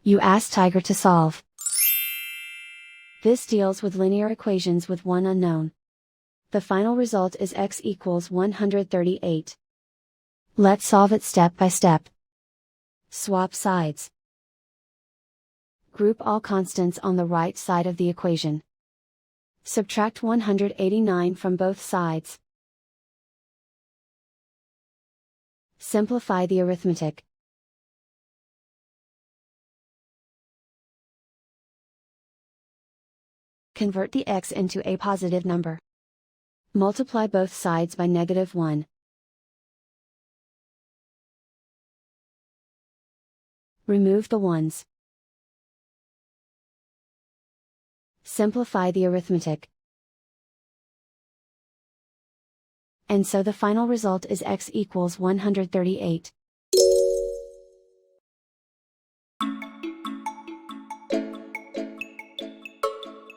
You ask Tiger to solve. This deals with linear equations with one unknown. The final result is x equals 138. Let's solve it step by step. Swap sides. Group all constants on the right side of the equation. Subtract 189 from both sides. Simplify the arithmetic. Convert the x into a positive number. Multiply both sides by -1. Remove the ones. Simplify the arithmetic. And so the final result is x equals 138.